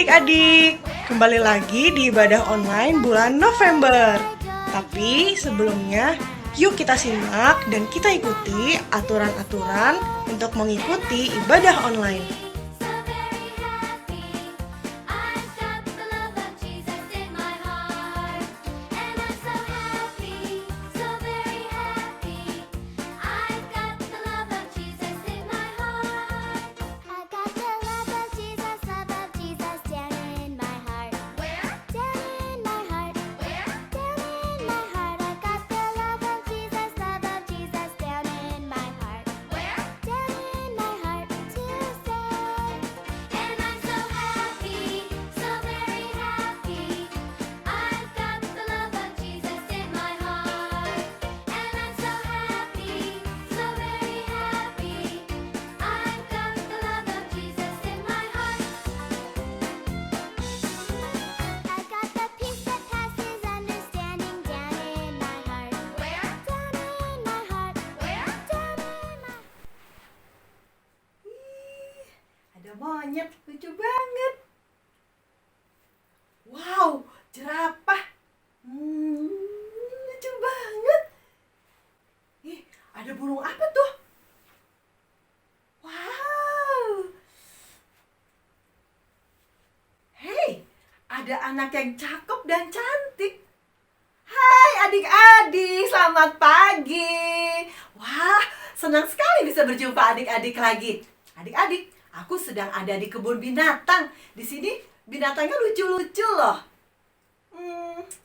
adik-adik, kembali lagi di ibadah online bulan November. Tapi sebelumnya, yuk kita simak dan kita ikuti aturan-aturan untuk mengikuti ibadah online. Ada monyet, lucu banget. Wow, jerapah. Lucu banget. Ada burung apa tuh? Wow. Hei, ada anak yang cakep dan cantik. Hai adik-adik, selamat pagi. Wah, senang sekali bisa berjumpa adik-adik lagi. Adik-adik, aku sedang ada di kebun binatang. Di sini binatangnya lucu-lucu loh.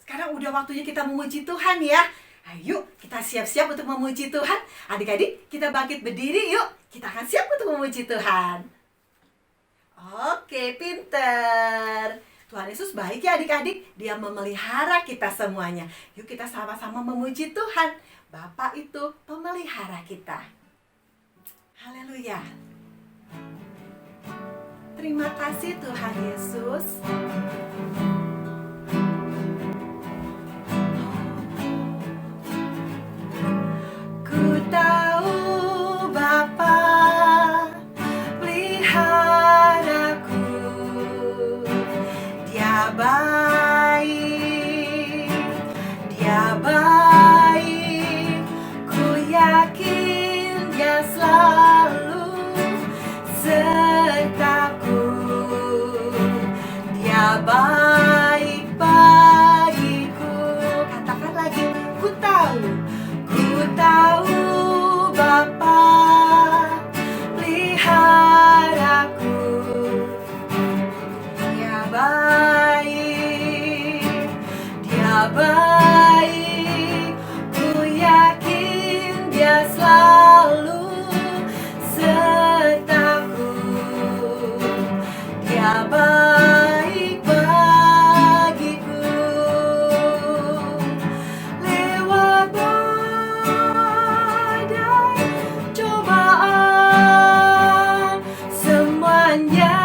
Sekarang udah waktunya kita memuji Tuhan ya. Ayo kita siap-siap untuk memuji Tuhan. Adik-adik, kita bangkit berdiri yuk. Kita akan siap untuk memuji Tuhan. Oke, pinter. Tuhan Yesus baik ya adik-adik. Dia memelihara kita semuanya. Yuk kita sama-sama memuji Tuhan. Bapa itu pemelihara kita. Haleluya. Terima kasih Tuhan Yesus. Ku tahu Bapa peliharaku. Dia baik, dia baik. Ku yakin dia selalu sertaku. Dia baik bagiku. Katakan lagi, ku tahu Bapa peliharaku. Dia baik, dia baik. Ku yakin dia selalu sertaku. Dia baik bagiku. Lewat badai cobaan, semuanya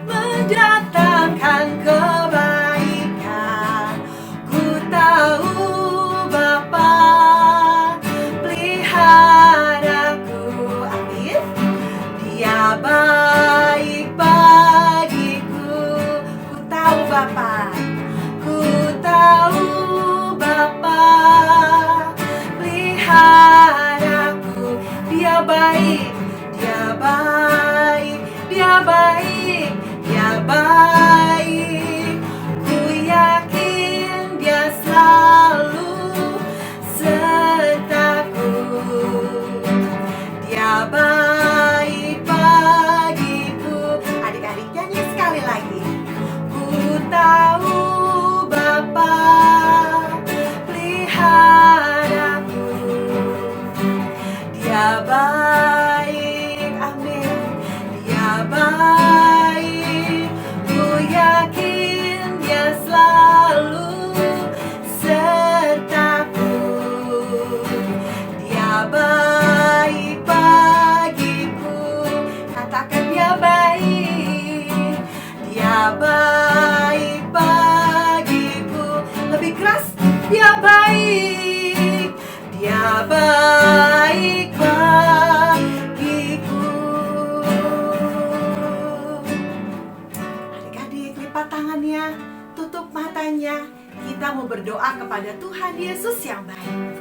mendatangkan kebaikan. Ku tahu Bapa peliharaku. Amin. Dia baik bagiku. Ku tahu Bapa. Ku tahu Bapa peliharaku. Dia baik, dia baik, dia baik, dia baik. Ku yakin dia selalu sertaku. Dia baik bagiku. Adik-adik nyanyi sekali lagi. Ku tahu Bapa peliharaku. Dia baik, amin. Dia baik. Ku yakin dia selalu sertaku. Dia baik bagiku. Katakan dia baik. Dia baik bagiku. Lebih keras. Dia baik. Dia baik bagiku. telinganya, tutup matanya. Kita mau berdoa kepada Tuhan Yesus yang baik.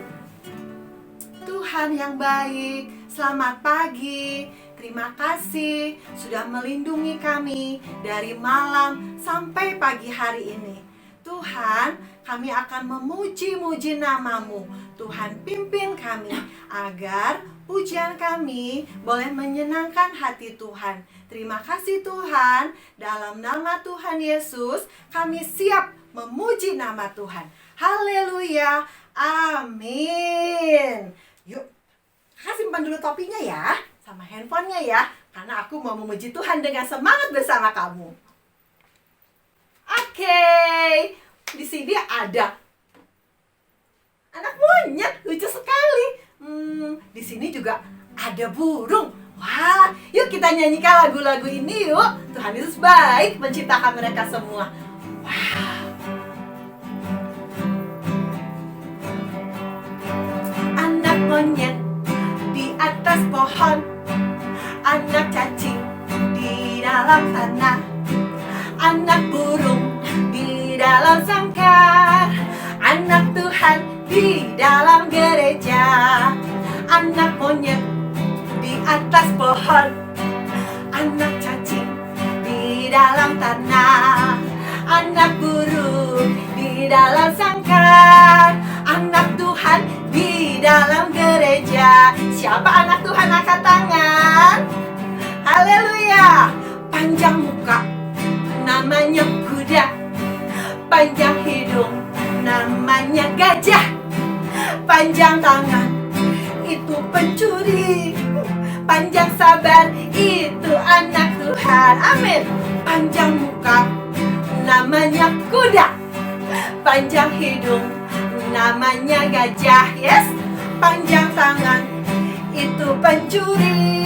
Tuhan yang baik, selamat pagi. Terima kasih sudah melindungi kami dari malam sampai pagi hari ini. Tuhan, kami akan memuji-muji nama-Mu. Tuhan, pimpin kami agar pujian kami boleh menyenangkan hati Tuhan. Terima kasih Tuhan. Dalam nama Tuhan Yesus, kami siap memuji nama Tuhan. Haleluya. Amin. Yuk, simpan dulu topinya ya, sama handphonenya ya, karena aku mau memuji Tuhan dengan semangat bersama kamu. Oke, di sini ada anak monyet, lucu sekali. Di sini juga ada burung. Wah, yuk kita nyanyikan lagu-lagu ini yuk. Tuhan Yesus baik menciptakan mereka semua. Wow. Anak monyet di atas pohon, anak cacing di dalam tanah, anak burung di dalam sangkar, anak Tuhan di dalam gereja. Anak monyet di atas pohon, anak cacing di dalam tanah, anak burung di dalam sangkar, anak Tuhan di dalam gereja. Siapa anak Tuhan? Angkat tangan. Haleluya. Panjang muka, namanya kuda. Panjang hidung, namanya gajah. Panjang tangan, itu pencuri. Panjang sabar, itu anak Tuhan. Amin. Panjang muka, namanya kuda. Panjang hidung, namanya gajah. Yes. Panjang tangan, itu pencuri.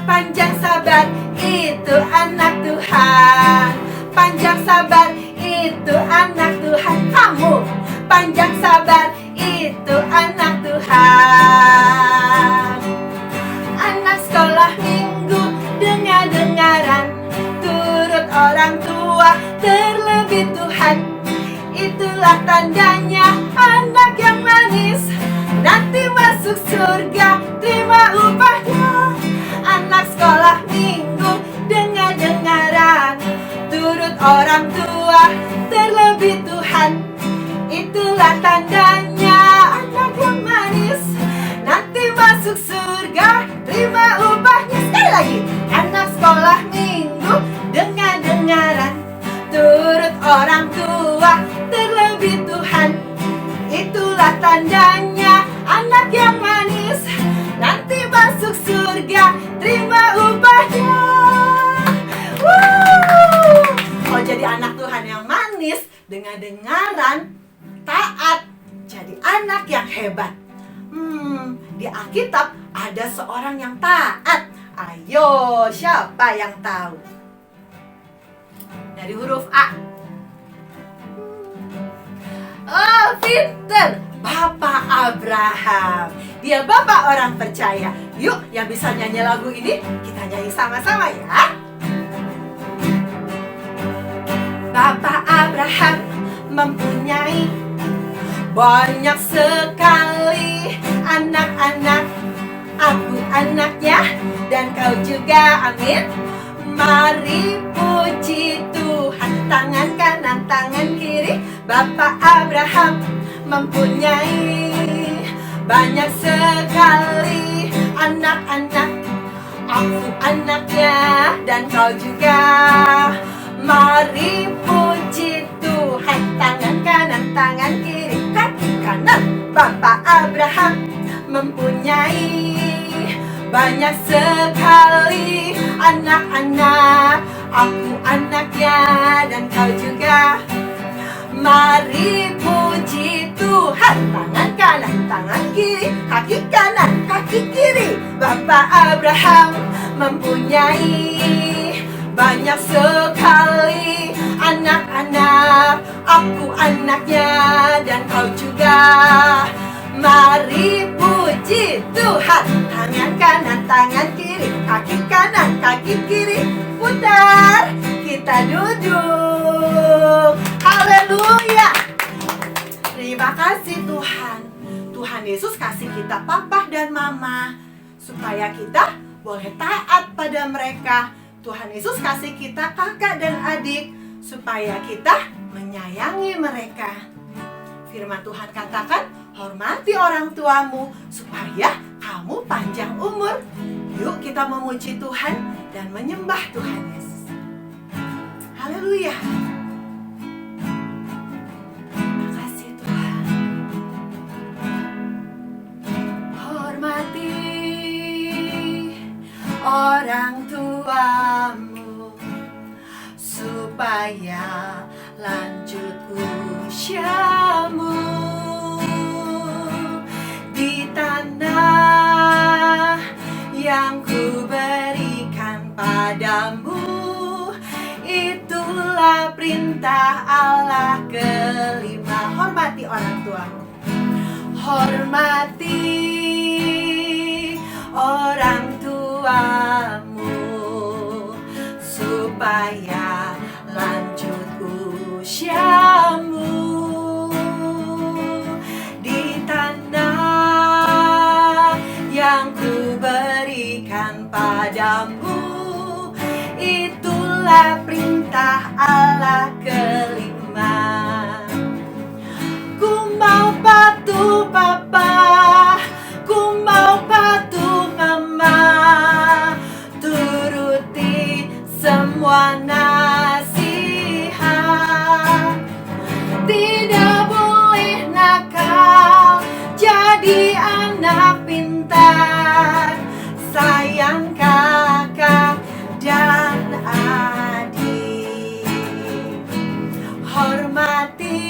Panjang sabar, itu anak Tuhan. Panjang sabar, itu anak Tuhan. Kamu panjang sabar, itu anak Tuhan. Anak sekolah minggu dengar-dengaran, turut orang tua, terlebih Tuhan. Itulah tandanya anak yang manis, nanti masuk surga, terima upahnya. Anak sekolah minggu dengar-dengaran, turut orang tua, terlebih Tuhan. Itulah tandanya anak yang manis, nanti masuk surga, terima upahnya. Sekali lagi, anak sekolah minggu dengar-dengaran, turut orang tua, terlebih Tuhan. Itulah tandanya anak yang manis, nanti masuk surga, terima upahnya. Oh, jadi anak Tuhan yang manis, dengar-dengaran, taat, jadi anak yang hebat. Di Alkitab ada seorang yang taat. Ayo, siapa yang tahu? Dari huruf A. Oh, pinter, Bapak Abraham. Dia bapak orang percaya. Yuk, yang bisa nyanyi lagu ini, kita nyanyi sama-sama ya. Bapak Abraham mempunyai banyak sekali anak-anak. Aku anaknya dan kau juga, amin. Mari puji Tuhan. Tangan kanan, tangan kiri. Bapak Abraham mempunyai banyak sekali anak-anak. Aku anaknya dan kau juga. Mari puji Tuhan. Tangan kanan, tangan kiri, kaki kanan. Bapak Abraham mempunyai banyak sekali anak-anak. Aku anaknya dan kau juga. Mari puji Tuhan. Tangan kanan, tangan kiri, kaki kanan, kaki kiri. Bapak Abraham mempunyai banyak sekali anak-anak. Aku anaknya dan kau juga. Mari puji Tuhan. Tangan kanan, tangan kiri, kaki kanan, kaki kiri. Putar. kita duduk. Haleluya. Terima kasih Tuhan. Tuhan Yesus kasih kita papa dan mama supaya kita boleh taat pada mereka. Tuhan Yesus kasih kita kakak dan adik supaya kita menyayangi mereka. Firman Tuhan katakan, hormati orang tuamu supaya kamu panjang umur. Yuk kita memuji Tuhan dan menyembah Tuhan Yesus. Haleluya. Terima kasih Tuhan. Hormati orang tuamu supaya lanjut usiamu di tanah yang ku berikan padamu. Itulah perintah Allah kelima. Hormati orang tuamu. Hormati orang tuamu supaya lanjut usiamu di tanah yang ku berikan padamu. Itulah perintah Allah kelima. Ku mau patuh papa, ku mau patuh mama, turuti semua nasihat. Tidak boleh nakal, jadi anak pintar, sayang kakak dan adik. Hormati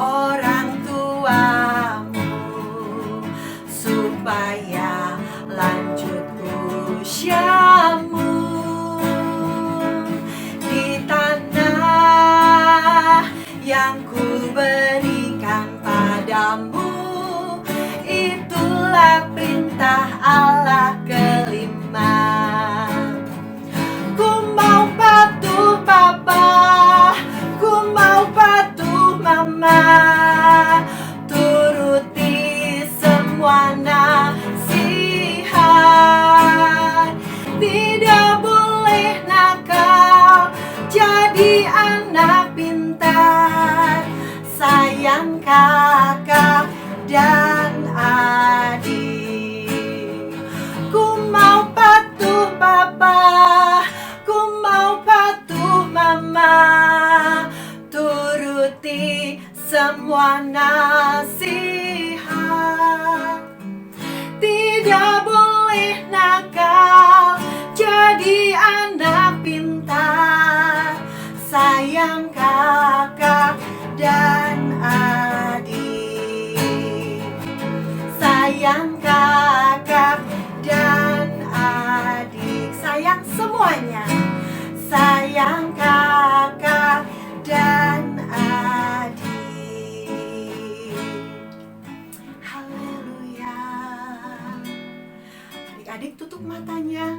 orang tuamu supaya lanjut usiamu di tanah yang ku berikan padamu. Itulah perintah Allah kelima. Ku mau patuh papa, ku mau patuh mama, turuti semua nasihat. Tidak boleh nakal, jadi anak pintar, sayang kakak dan adik. Ku mau patuh papa, ku mau patuh mama, turuti semua nasihat. Tidak boleh nakal, jadi anak pintar, sayang kakak dan adik. Sayang kakak dan adik. Sayang semuanya. Sayang kakak dan adik. Haleluya. Adik-adik tutup matanya,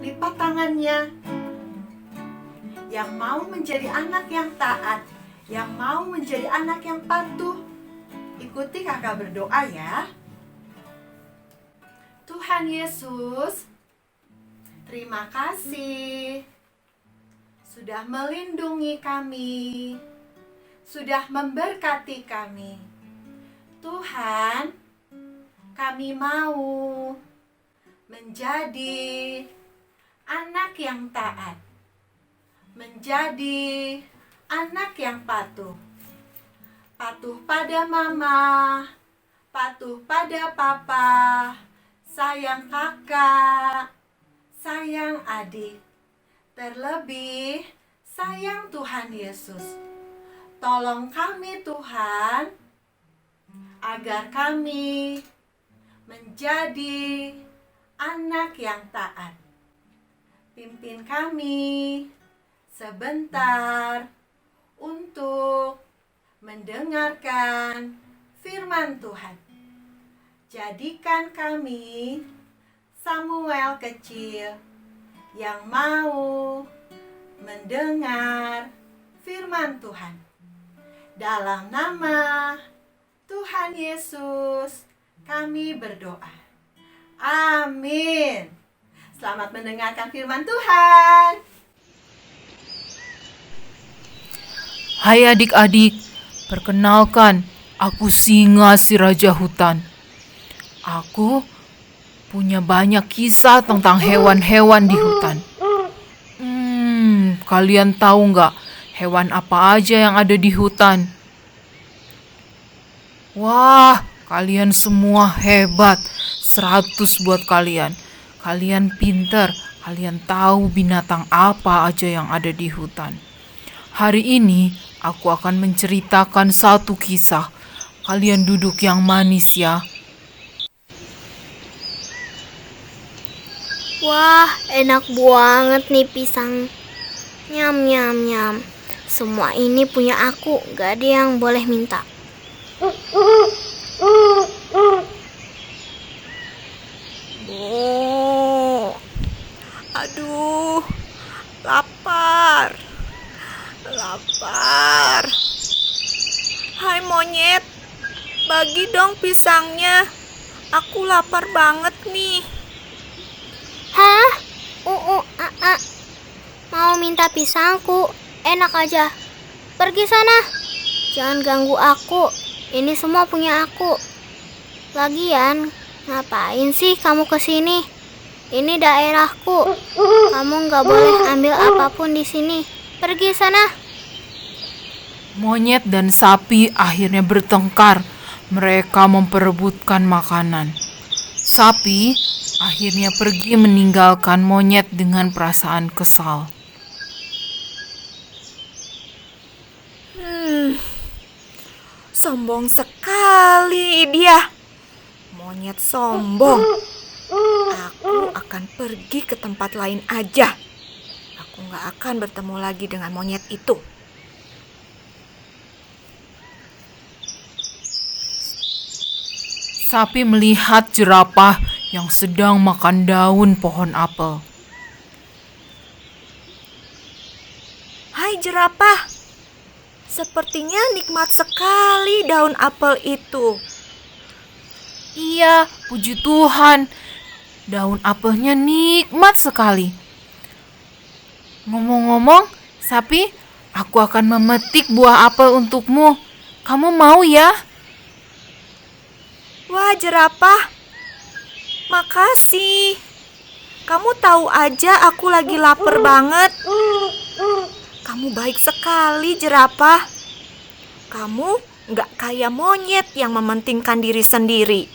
lipat tangannya. Yang mau menjadi anak yang taat, yang mau menjadi anak yang patuh, ikuti kakak berdoa ya. Tuhan Yesus, terima kasih sudah melindungi kami, sudah memberkati kami. Tuhan, kami mau menjadi anak yang taat, menjadi anak yang patuh. Patuh pada mama, patuh pada papa, sayang kakak, sayang adik. Terlebih, sayang Tuhan Yesus. Tolong kami Tuhan, agar kami menjadi anak yang taat. Pimpin kami sebentar untuk mendengarkan firman Tuhan. Jadikan kami Samuel kecil yang mau mendengar firman Tuhan. Dalam nama Tuhan Yesus, kami berdoa. Amin. Selamat mendengarkan firman Tuhan. Hai adik-adik, perkenalkan, aku Singa si Raja Hutan. Aku punya banyak kisah tentang hewan-hewan di hutan. Kalian tahu nggak hewan apa aja yang ada di hutan? Wah, kalian semua hebat. 100 buat kalian. Kalian pinter. Kalian tahu binatang apa aja yang ada di hutan. Hari ini aku akan menceritakan satu kisah. Kalian duduk yang manis ya. Wah, enak banget nih pisang. Nyam, nyam, nyam. Semua ini punya aku, gak ada yang boleh minta. Aduh, lapar. Hai monyet, bagi dong pisangnya. Aku lapar banget nih. Hah? Mau minta pisangku? Enak aja. Pergi sana. Jangan ganggu aku. Ini semua punya aku. Lagian, ngapain sih kamu kesini? Ini daerahku. Kamu gak boleh ambil apapun di sini. Pergi sana. Monyet dan sapi akhirnya bertengkar. Mereka memperebutkan makanan. Sapi akhirnya pergi meninggalkan monyet dengan perasaan kesal. Sombong sekali dia. Monyet sombong. Aku akan pergi ke tempat lain aja. Aku gak akan bertemu lagi dengan monyet itu. Sapi melihat jerapah yang sedang makan daun pohon apel. Hai jerapah, sepertinya nikmat sekali daun apel itu. Iya, puji Tuhan. Daun apelnya nikmat sekali. Ngomong-ngomong, sapi, aku akan memetik buah apel untukmu. Kamu mau ya? Wah jerapah, makasih. Kamu tahu aja aku lagi lapar banget. Kamu baik sekali jerapah. Kamu gak kayak monyet yang mementingkan diri sendiri.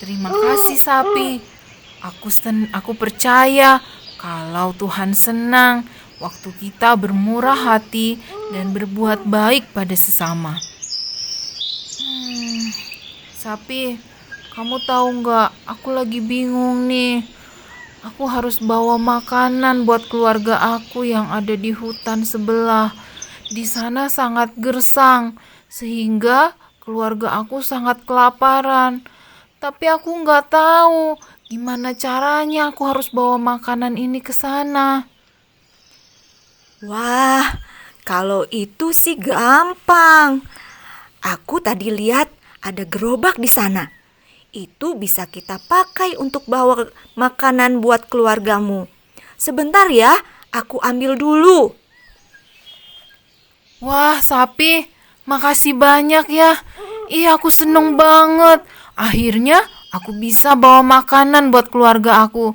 Terima kasih sapi. Aku percaya kalau Tuhan senang waktu kita bermurah hati dan berbuat baik pada sesama. Sapi, kamu tahu nggak? Aku lagi bingung nih. Aku harus bawa makanan buat keluarga aku yang ada di hutan sebelah. Di sana sangat gersang, sehingga keluarga aku sangat kelaparan. Tapi aku nggak tahu gimana caranya aku harus bawa makanan ini ke sana. Wah, kalau itu sih gampang. Aku tadi lihat ada gerobak di sana. Itu bisa kita pakai untuk bawa makanan buat keluargamu. Sebentar ya, aku ambil dulu. Wah, sapi, makasih banyak ya. Iya, aku seneng banget. Akhirnya aku bisa bawa makanan buat keluarga aku.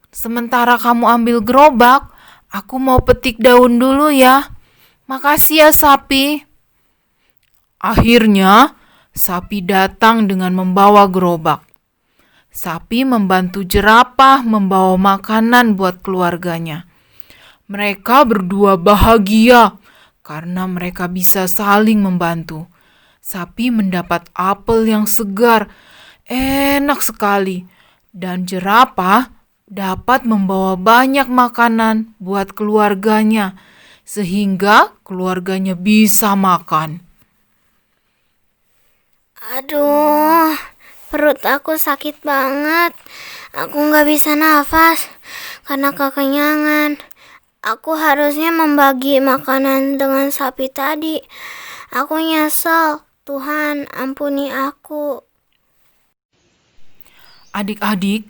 Sementara kamu ambil gerobak, aku mau petik daun dulu ya. Makasih ya, sapi. Akhirnya, sapi datang dengan membawa gerobak. Sapi membantu jerapah membawa makanan buat keluarganya. Mereka berdua bahagia karena mereka bisa saling membantu. Sapi mendapat apel yang segar, enak sekali. Dan jerapah dapat membawa banyak makanan buat keluarganya, sehingga keluarganya bisa makan. Aduh, perut aku sakit banget. Aku gak bisa nafas karena kekenyangan. Aku harusnya membagi makanan dengan sapi tadi. Aku nyesel. Tuhan, ampuni aku. Adik-adik,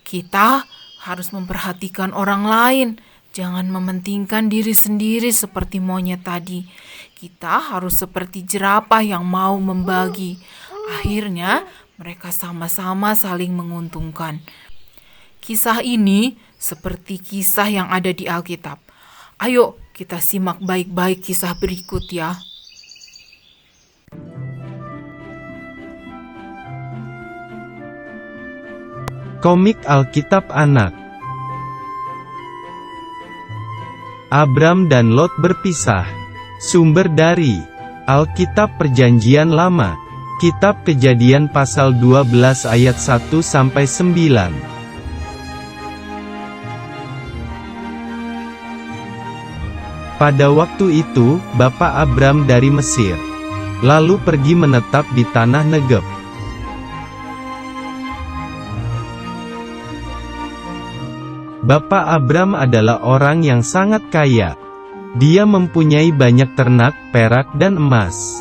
kita harus memperhatikan orang lain. Jangan mementingkan diri sendiri seperti monyet tadi. Kita harus seperti jerapah yang mau membagi. Akhirnya, mereka sama-sama saling menguntungkan. Kisah ini seperti kisah yang ada di Alkitab. Ayo kita simak baik-baik kisah berikut ya. Komik Alkitab Anak. Abram dan Lot berpisah. Sumber dari Alkitab Perjanjian Lama. Kitab Kejadian pasal 12 ayat 1-9. Pada waktu itu, Bapak Abram dari Mesir lalu pergi menetap di tanah Negeb. Bapak Abram adalah orang yang sangat kaya. Dia mempunyai banyak ternak, perak dan emas.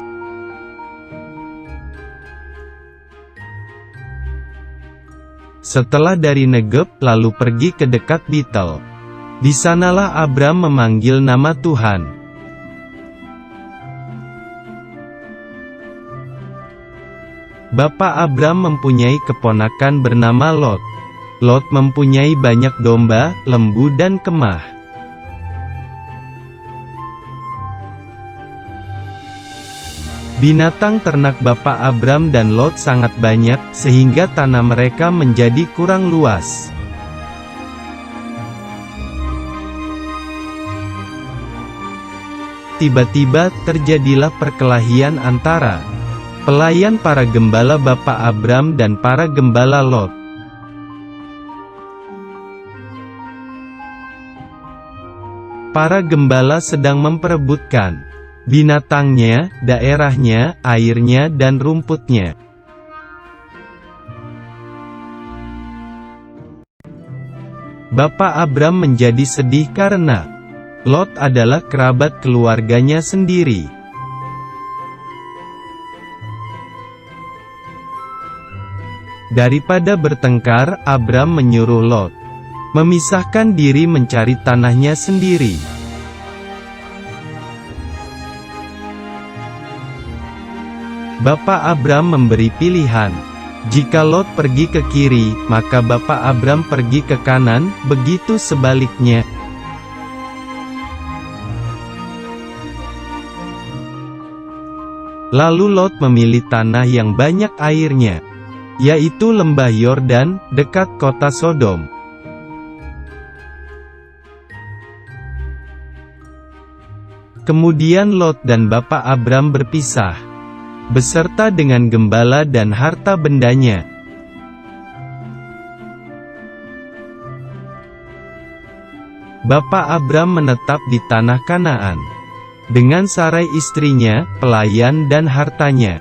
Setelah dari Negeb lalu pergi ke dekat Betel. Di sanalah Abram memanggil nama Tuhan. Bapak Abram mempunyai keponakan bernama Lot. Lot mempunyai banyak domba, lembu dan kemah. Binatang ternak Bapak Abram dan Lot sangat banyak, sehingga tanah mereka menjadi kurang luas. Tiba-tiba terjadilah perkelahian antara pelayan para gembala Bapak Abram dan para gembala Lot. Para gembala sedang memperebutkan binatangnya, daerahnya, airnya dan rumputnya. Bapak Abram menjadi sedih karena Lot adalah kerabat keluarganya sendiri. Daripada bertengkar, Abram menyuruh Lot memisahkan diri mencari tanahnya sendiri. Bapak Abram memberi pilihan. Jika Lot pergi ke kiri, maka Bapak Abram pergi ke kanan, begitu sebaliknya. Lalu Lot memilih tanah yang banyak airnya, yaitu lembah Yordan, dekat kota Sodom. Kemudian Lot dan Bapak Abram berpisah, beserta dengan gembala dan harta bendanya. Bapak Abram menetap di tanah Kanaan dengan Sarai istrinya, pelayan dan hartanya.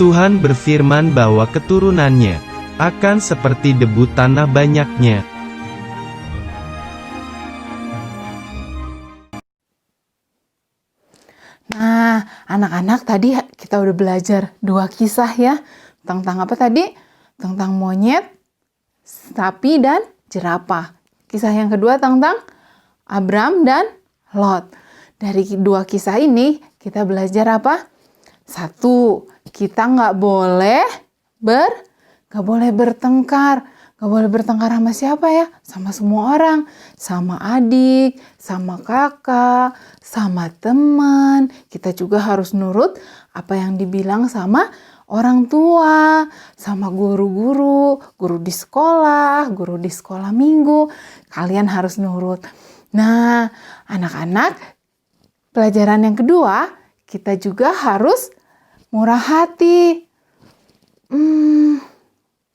Tuhan berfirman bahwa keturunannya akan seperti debu tanah banyaknya. Nah, anak-anak tadi kita udah belajar 2 kisah ya. Tentang apa tadi? Tentang monyet, sapi dan jerapah. Kisah yang kedua tentang Abram dan Lot. Dari 2 kisah ini kita belajar apa? 1, kita nggak boleh bertengkar. Nggak boleh bertengkar sama siapa ya? Sama semua orang. Sama adik, sama kakak, sama teman. Kita juga harus nurut apa yang dibilang sama orang tua, sama guru di sekolah, guru di sekolah minggu. Kalian harus nurut. Nah, anak-anak, pelajaran yang kedua, kita juga harus murah hati.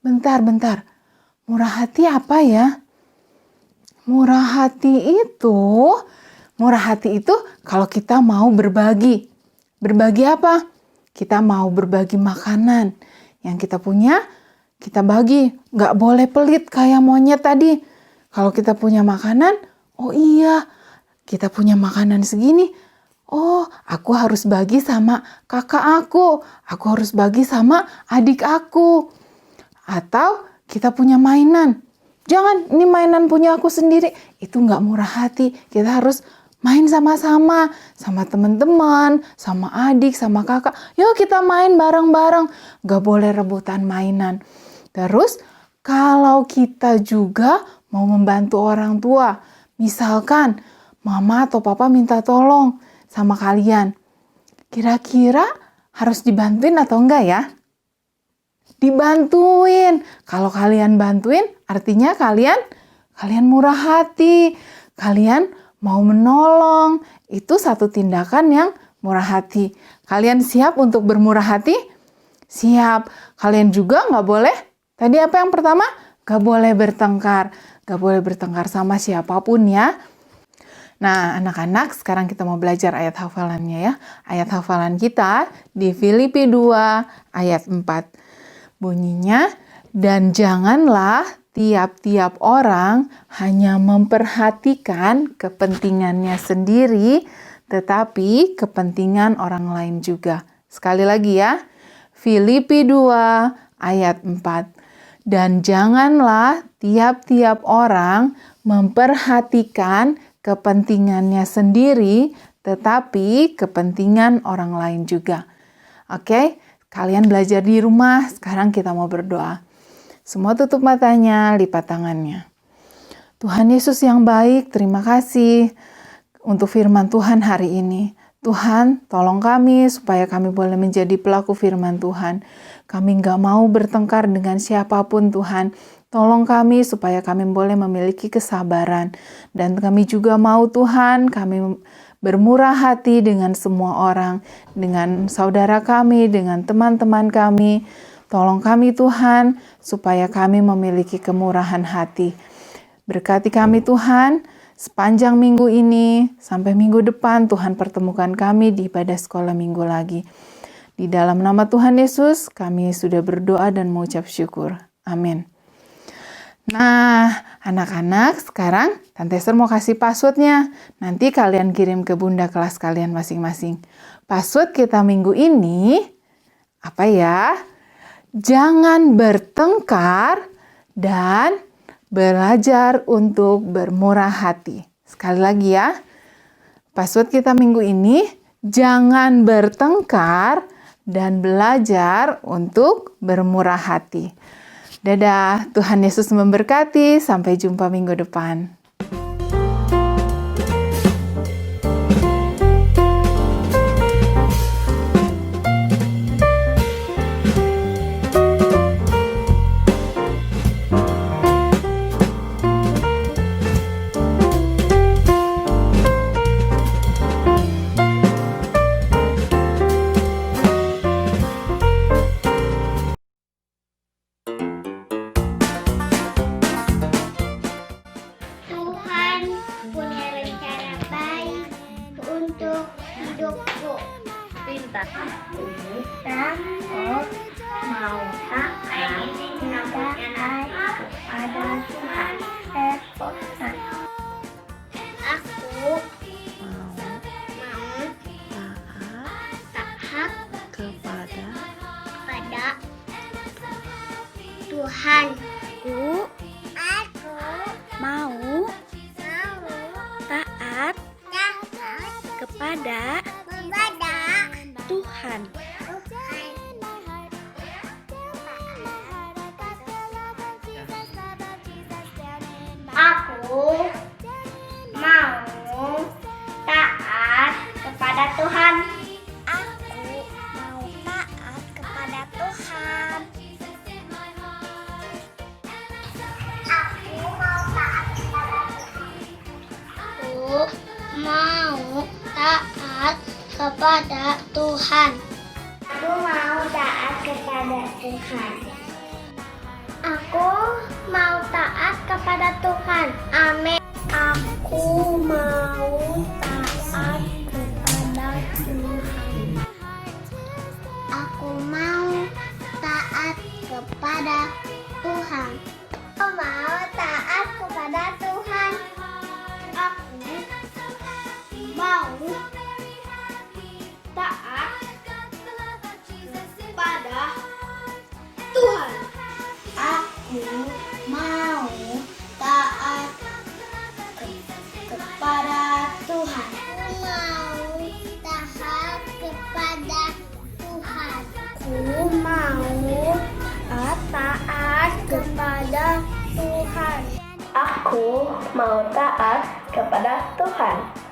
Bentar. Murah hati apa ya? Murah hati itu kalau kita mau berbagi. Berbagi apa? Kita mau berbagi makanan yang kita punya, kita bagi, nggak boleh pelit kayak monyet tadi. Kalau kita punya makanan, oh iya, kita punya makanan segini. Oh, aku harus bagi sama kakak aku harus bagi sama adik aku. Atau kita punya mainan. Jangan, ini mainan punya aku sendiri. Itu nggak murah hati. Kita harus main sama-sama, sama teman-teman, sama adik, sama kakak. Yuk kita main bareng-bareng. Nggak boleh rebutan mainan. Terus, kalau kita juga mau membantu orang tua, misalkan mama atau papa minta tolong sama kalian, kira-kira harus dibantuin atau enggak ya? Dibantuin. Kalau kalian bantuin, artinya kalian murah hati. Kalian mau menolong. Itu satu tindakan yang murah hati. Kalian siap untuk bermurah hati? Siap. Kalian juga nggak boleh. Tadi apa yang pertama? Nggak boleh bertengkar. Nggak boleh bertengkar sama siapapun ya. Nah, anak-anak, sekarang kita mau belajar ayat hafalannya ya. Ayat hafalan kita di Filipi 2 ayat 4. Bunyinya, dan janganlah tiap-tiap orang hanya memperhatikan kepentingannya sendiri, tetapi kepentingan orang lain juga. Sekali lagi ya, Filipi 2 ayat 4. Dan janganlah tiap-tiap orang memperhatikan kepentingannya sendiri, tetapi kepentingan orang lain juga. Oke, kalian belajar di rumah, sekarang kita mau berdoa. Semua tutup matanya, lipat tangannya. Tuhan Yesus yang baik, terima kasih untuk firman Tuhan hari ini. Tuhan, tolong kami supaya kami boleh menjadi pelaku firman Tuhan. Kami nggak mau bertengkar dengan siapapun Tuhan. Tolong kami supaya kami boleh memiliki kesabaran. Dan kami juga mau Tuhan, kami bermurah hati dengan semua orang. Dengan saudara kami, dengan teman-teman kami. Tolong kami Tuhan, supaya kami memiliki kemurahan hati. Berkati kami Tuhan, sepanjang minggu ini, sampai minggu depan Tuhan pertemukan kami di ibadah sekolah minggu lagi. Di dalam nama Tuhan Yesus, kami sudah berdoa dan mengucap syukur. Amin. Nah, anak-anak, sekarang Tante Esther mau kasih passwordnya. Nanti kalian kirim ke bunda kelas kalian masing-masing. Password kita minggu ini, apa ya? Jangan bertengkar dan belajar untuk bermurah hati. Sekali lagi ya, password kita minggu ini, jangan bertengkar dan belajar untuk bermurah hati. Dadah, Tuhan Yesus memberkati. Sampai jumpa minggu depan. Tuhan punya rencana baik untuk hidupku. Kita mau taat pada Tuhan. Aku mau taat kepada Tuhan. Aku mau taat kepada Tuhan. Aku mau taat kepada Tuhan. Aku mau taat kepada Tuhan. Aku mau taat kepada Tuhan. Aku mau taat kepada Tuhan. Aku mau taat kepada Tuhan. Amin. Aku mau taat kepada Tuhan. Aku mau taat kepada Aku mau taat kepada Tuhan.